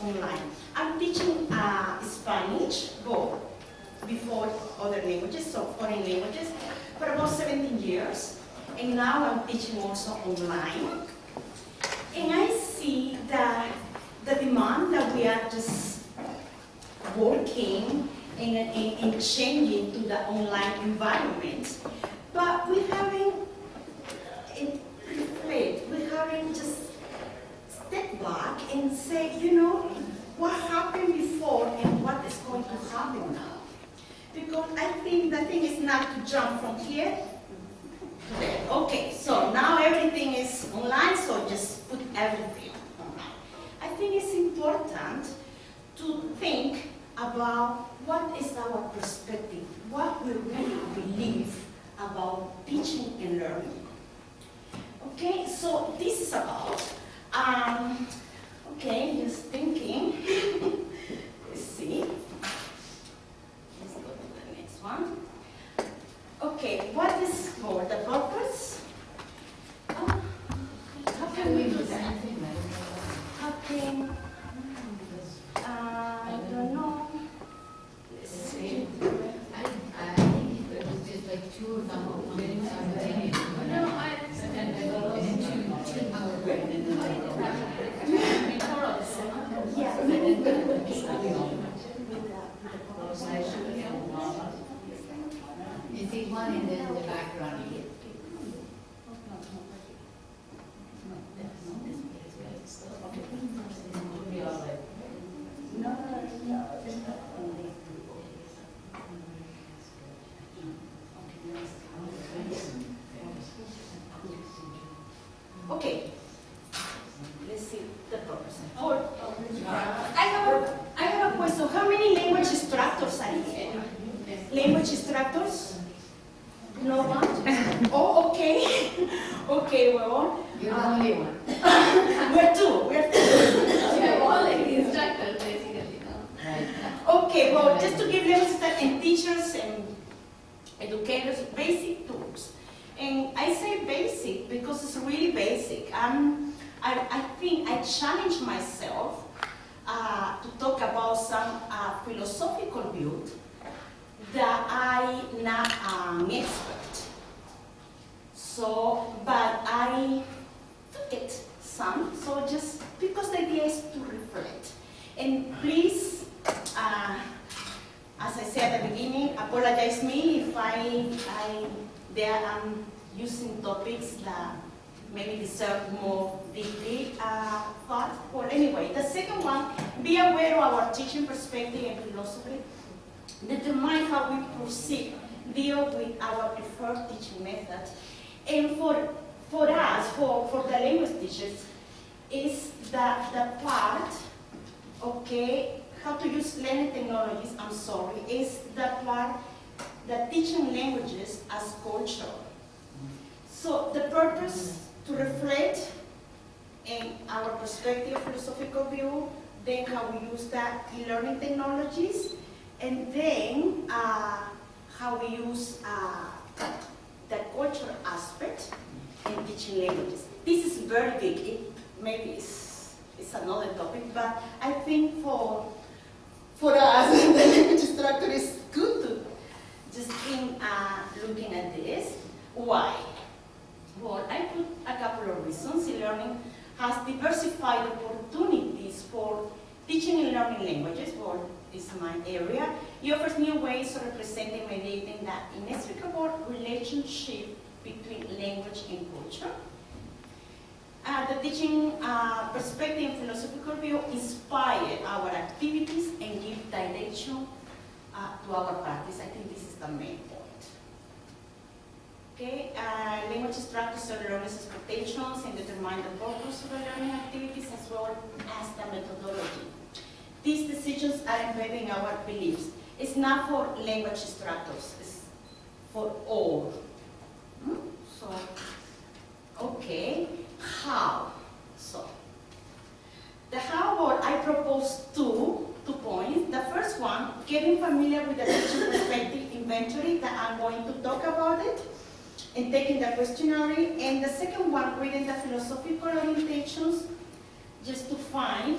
online. I'm teaching Spanish, both, before other languages, so foreign languages, for about 17 years. And now I'm teaching also online. And I see that the demand that we are just working and changing to the online environment, but we haven't just step back and say, what happened before and what is going to happen now. Because I think the thing is not to jump from here to there. Okay, so now everything is online, so just put everything online. I think it's important to think about what is our perspective, what we really believe about teaching and learning. Okay, so this is about, okay, just thinking. Let's see. Let's go to the next one. Okay, what is for the purpose? How can we do that? How can, I don't know. Let's see. I think it was just like two of them simultaneous. You see one and then the background again. Okay, let's see the purpose. I have a question. How many language instructors are here? Language instructors? No one? Oh, okay. Okay, well. You're the only one. We're two. We're all like the instructors, basically. Right. Okay, well, just to give them and teachers and educators basic tools. And I say basic because it's really basic. I think I challenge myself to talk about some philosophical view that I'm not an expert. So, but I took it some, so just because the idea is to reflect. And please, as I said at the beginning, apologize me if I'm using topics that maybe deserve more deeply thought. Well, anyway, the second one, be aware of our teaching perspective and philosophy. Determine how we proceed, deal with our preferred teaching methods. And for us, for the language teachers, is the part, okay, how to use learning technologies, is the part that teaching languages as culture. So the purpose to reflect in our perspective, philosophical view, then how we use that in learning technologies, and then how we use the cultural aspect in teaching languages. This is very big. Maybe it's another topic, but I think for us, the language instructor is good to just keep looking at this. Why? Well, I put a couple of reasons. E-learning has diversified opportunities for teaching and learning languages. Well, this is my area. It offers new ways of representing and mediating that inextricable relationship between language and culture. The teaching perspective and philosophical view inspire our activities and give direction to our practice. I think this is the main point. Okay, language instructors set learners' expectations and determine the purpose of the learning activities as well as the methodology. These decisions are embedded in our beliefs. It's not for language instructors, it's for all. So, okay, how? So, the how, well, I propose two points. The first one, getting familiar with the teaching perspective inventory that I'm going to talk about it, and taking the questionnaire. And the second one, reading the philosophical orientations, just to find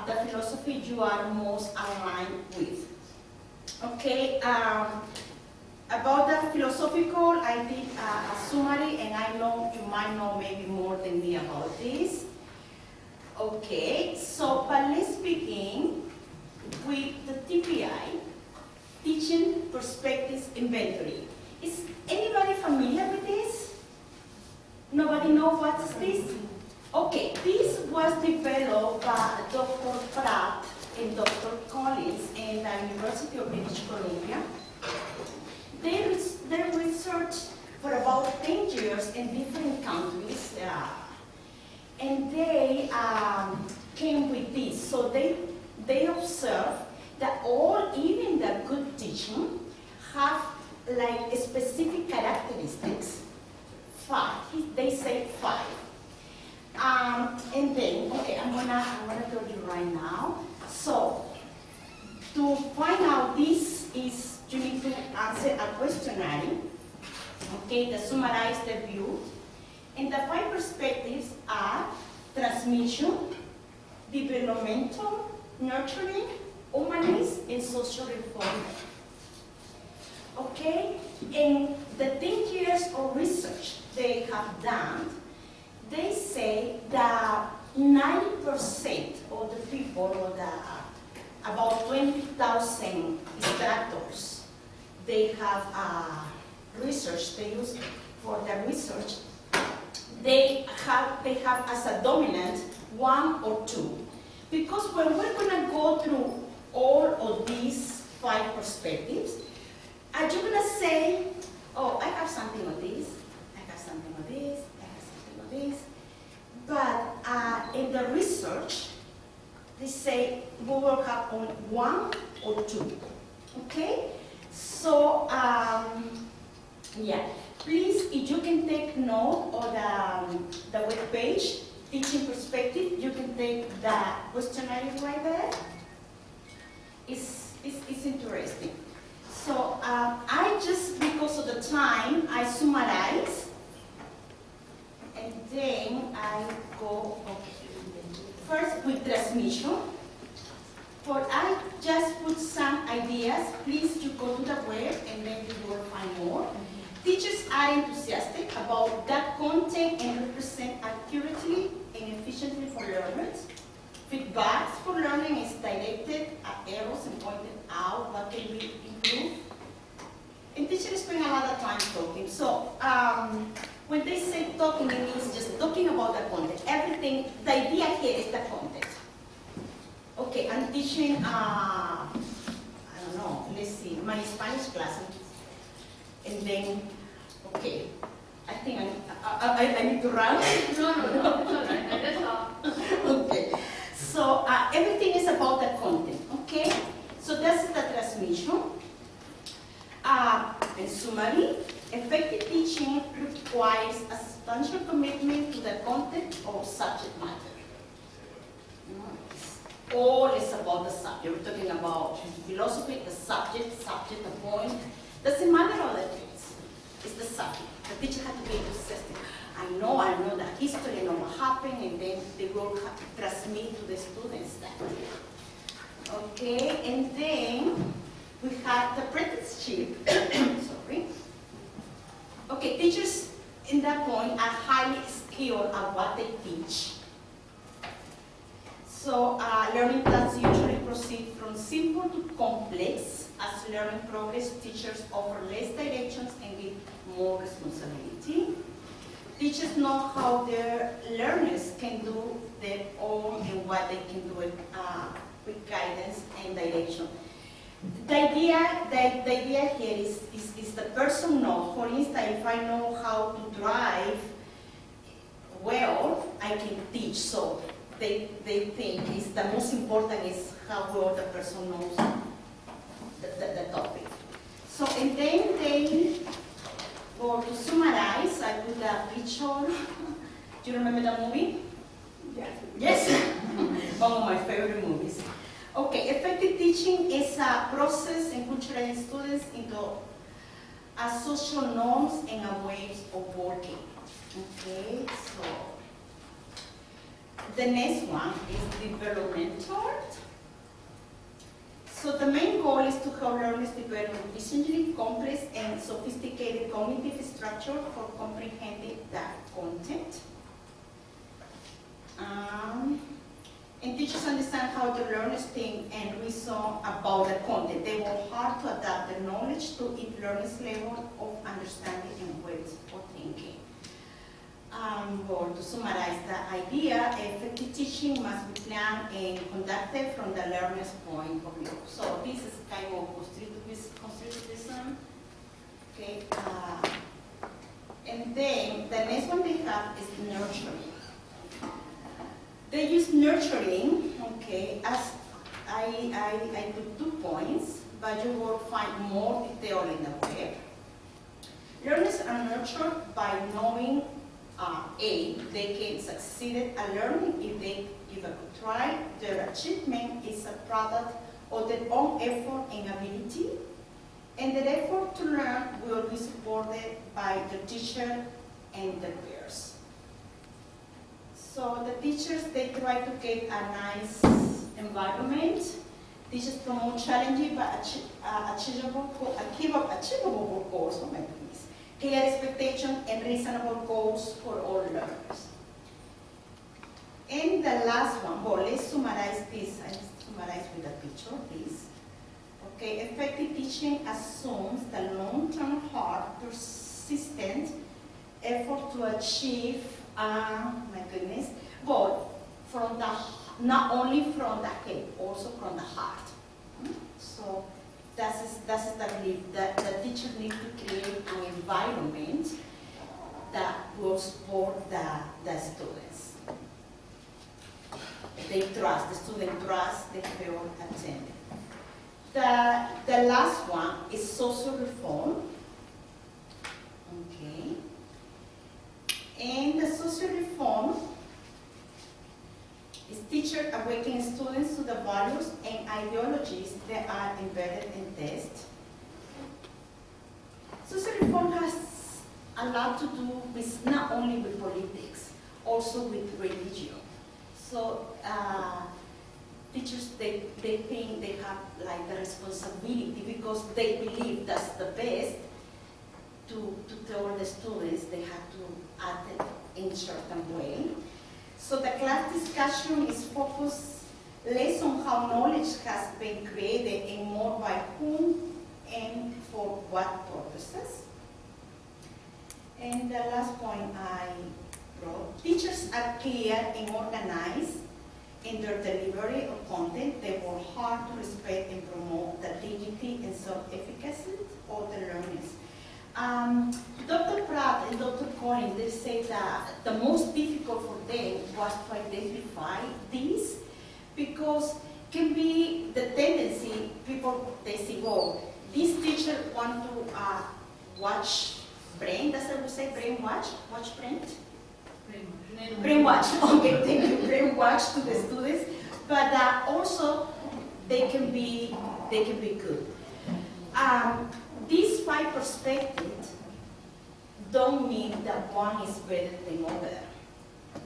the philosophy you are most aligned with. Okay, about the philosophical, I did a summary, and I know you might know maybe more than me about this. Okay, so but let's begin with the TPI, Teaching Perspectives Inventory. Is anybody familiar with this? Nobody know what is this? Okay, this was developed by Dr. Pratt and Dr. Collins in the University of British Columbia. They researched for about 10 years in different countries, and they came with this. So they observed that all, even the good teaching, have like specific characteristics. 5. They say 5. And then, okay, I'm gonna tell you right now. So, to find out this is, you need to answer a questionnaire, okay, that summarize the view. And the 5 perspectives are transmission, developmental, nurturing, humanist, and social reform. Okay, in the 10 years of research they have done, they say that 90% of the people, or about 20,000 instructors, they have research, they use for the research, they have as a dominant 1 or 2. Because when we're gonna go through all of these 5 perspectives, are you gonna say, oh, I have something of this, I have something of this, I have something of this. But in the research, they say we will have only 1 or 2. Okay? So, yeah. Please, if you can take note of the web page, Teaching Perspective, you can take the questionnaire right there. It's interesting. So I just, because of the time, I summarize, and then I go, first with transmission. For I just put some ideas, please you go to the web and then you will find more. Teachers are enthusiastic about that content and represent accurately and efficiently for learners. Feedbacks for learning is directed at errors and pointed out what can be improved. And teachers spend a lot of time talking. So when they say talking, it means just talking about the content. Everything, the idea here is the content. Okay, I'm teaching, I don't know, let's see, my Spanish class. And then, okay, I think I need to run. No, it's all right. That's all. Okay, so everything is about the content, okay? So that's the transmission. In summary, effective teaching requires a substantial commitment to the content or subject matter. All is about the subject. We're talking about philosophy, the subject, the point. Doesn't matter all the things. It's the subject. The teacher has to be enthusiastic. I know the history, I know what happened, and then they will have to transmit to the students that. Okay, and then we have the apprenticeship. Sorry. Okay, teachers in that point are highly skilled at what they teach. So learning plans usually proceed from simple to complex. As learning progress, teachers offer less directions and give more responsibility. Teachers know how their learners can do their own and what they can do with guidance and direction. The idea here is the person knows. For instance, if I know how to drive well, I can teach. So they think is the most important is how well the person knows the topic. So, and then they, or to summarize, I put a picture. Do you remember the movie? Yes. Yes. One of my favorite movies. Okay, effective teaching is a process in which students into social norms and ways of working. Okay, so The next one is developmental. So the main goal is to help learners develop efficiently complex and sophisticated cognitive structure for comprehending the content. And teachers understand how the learners think and reason about the content. They work hard to adapt the knowledge to each learner's level of understanding and ways of thinking. Or to summarize the idea, effective teaching must be planned and conducted from the learner's point of view. So this is kind of constructivism. Okay. And then the next one they have is nurturing. They use nurturing, okay, as I took 2 points, but you will find more detail in the web. Learners are nurtured by knowing A, they can succeed at learning if they give a good try. Their achievement is a product of their own effort and ability, and their effort to learn will be supported by the teacher and their peers. So the teachers, they try to get a nice environment. Teachers promote challenging but achievable goals. Oh my goodness. Clear expectations and reasonable goals for all learners. And the last one, well, let's summarize this. I'll summarize with a picture, please. Okay, effective teaching assumes the long-term, hard, persistent effort to achieve, my goodness, both from the, not only from the head, also from the heart. So that is the belief that the teacher needs to create an environment that will support the students. They trust, the student trust, they feel attended. The last one is social reform. Okay. And the social reform is teacher awakening students to the values and ideologies that are embedded in text. Social reform has a lot to do with not only with politics, also with religion. So teachers, they think they have like the responsibility because they believe that's the best to tell the students they have to act in a certain way. So the class discussion is focused less on how knowledge has been created and more by whom and for what purposes. And the last point I wrote, teachers are clear and organized in their delivery of content. They work hard to respect and promote the dignity and self-efficacy of the learners. Dr. Pratt and Dr. Collins, they say that the most difficult for them was to identify this because can be the tendency, people, they say, well, this teacher want to watch brain, that's what we say, brain watch brain? Brainwash, okay, thank you, brainwash to the students, but also they can be good. These 5 perspectives don't mean that one is better than other.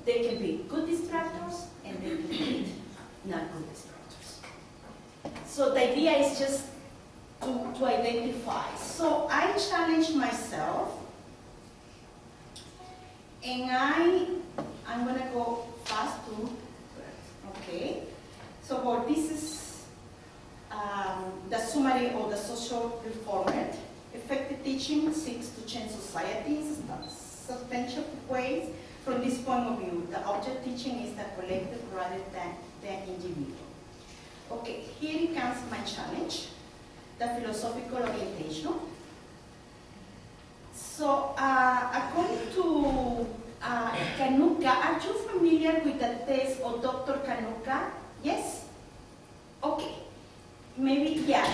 They can be good distractors and they can be not good distractors. So the idea is just to identify. So I challenge myself, and I'm gonna go fast too. Okay. So well, this is the summary of the social reformer. Effective teaching seeks to change society in substantial ways. From this point of view, the object teaching is the collective rather than the individual. Okay, here comes my challenge, the philosophical orientation. So, according to Kanuka, are you familiar with the text of Dr. Kanuka? Yes? Okay. Maybe, yeah.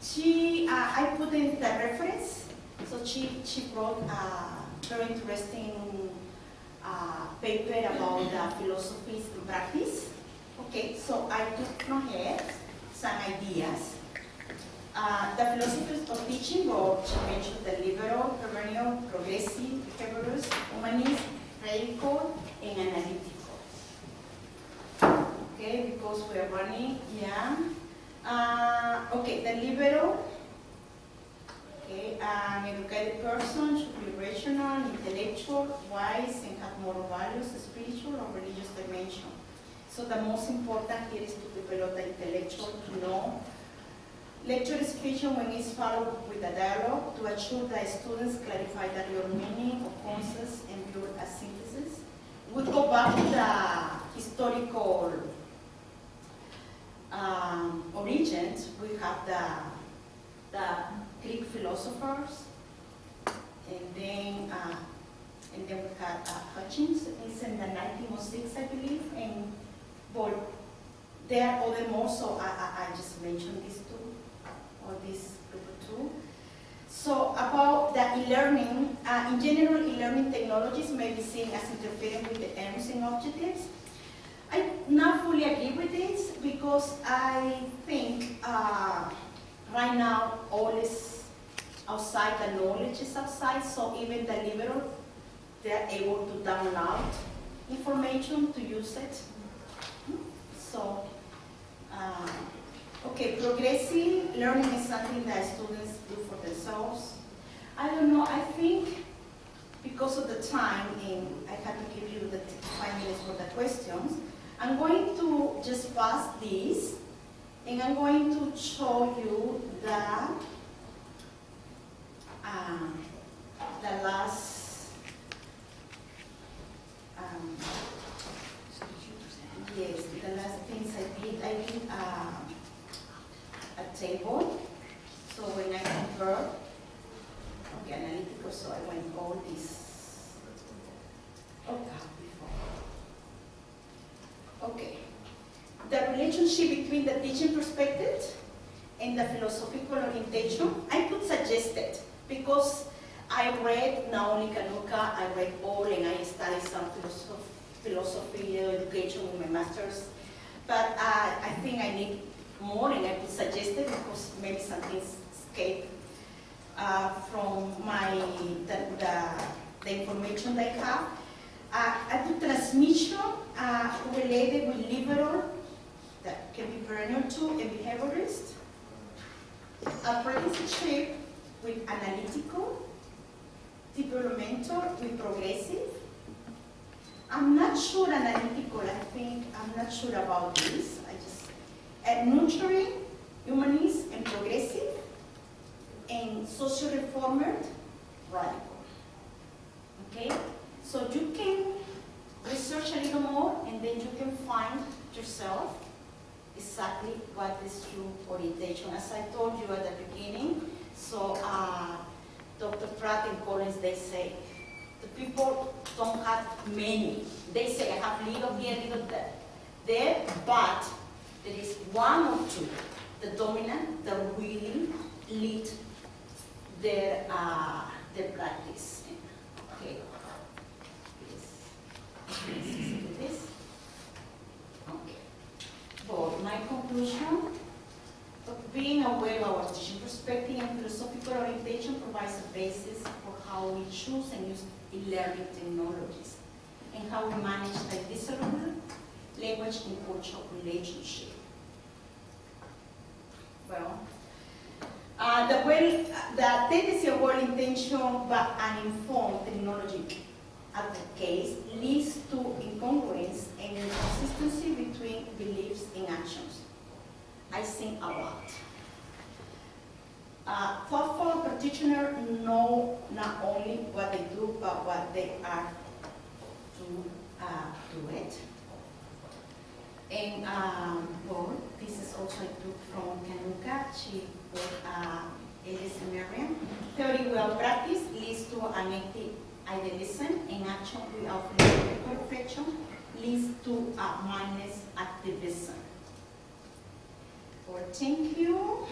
I put in the reference. So she wrote a very interesting paper about the philosophies in practice. Okay, so I took from here some ideas. The philosophies of teaching, or she mentioned the liberal, perennial, progressive, behaviorist, humanist, radical, and analytical. okay, because we're running, yeah. Okay, the libero. Okay, an educated person should be rational, intellectual, wise, and have moral values, spiritual or religious dimension. So the most important here is to develop the intellectual to know. Lecture is efficient when it's followed with a dialogue to ensure that students clarify the real meaning of concepts and build a synthesis. We go back to the historical origins. We have the Greek philosophers, and then we had Hutchins. It's in the 1906, I believe, and well, there are other more. So I just mentioned these two, or this group of two. So about the e-learning, in general, e-learning technologies may be seen as interfering with the aims and objectives. I not fully agree with this because I think right now all is outside, the knowledge is outside, so even the liberal, they're able to download information to use it. So, okay, progressive learning is something that students do for themselves. I don't know, I think because of the time, and I have to give you the 5 minutes for the questions, I'm going to just pass this, and I'm going to show you the last, yes, the last things I did. I did a table. So when I compare, okay, analytical, so I went all this. Okay. The relationship between the teaching perspective and the philosophical orientation, I could suggest it because I read not only Kanuka, I read all, and I studied some philosophy education with my master's. But I think I need more, and I could suggest it because maybe something escaped from the information that I have. I do transmission related with liberal, that can be perennial too, and behaviorist. Apprenticeship with analytical, developmental with progressive. I'm not sure analytical, I'm not sure about this. Nurturing, humanist and progressive, and social reformer, radical. Okay? So you can research a little more, and then you can find yourself exactly what is true orientation. As I told you at the beginning, so Dr. Pratt and Collins, they say, the people don't have many. They say, I have little here, little there, but there is one or two, the dominant, that really lead their practice. Okay. This. Okay. For my conclusion, being aware of our teaching perspective and philosophical orientation provides a basis for how we choose and use e-learning technologies and how we manage the disciplinary language and cultural relationship. Well, the tendency of well intentioned but uninformed technology advocates leads to incongruence and inconsistency between beliefs and actions. I think a lot. Thoughtful practitioners know not only what they do, but what they are to do it. And well, this is also a book from Kanuka. She wrote Ellis and Miriam. Theory well practiced leads to an idealism, and action without philosophical perfection leads to a mindless activism. Well, thank you.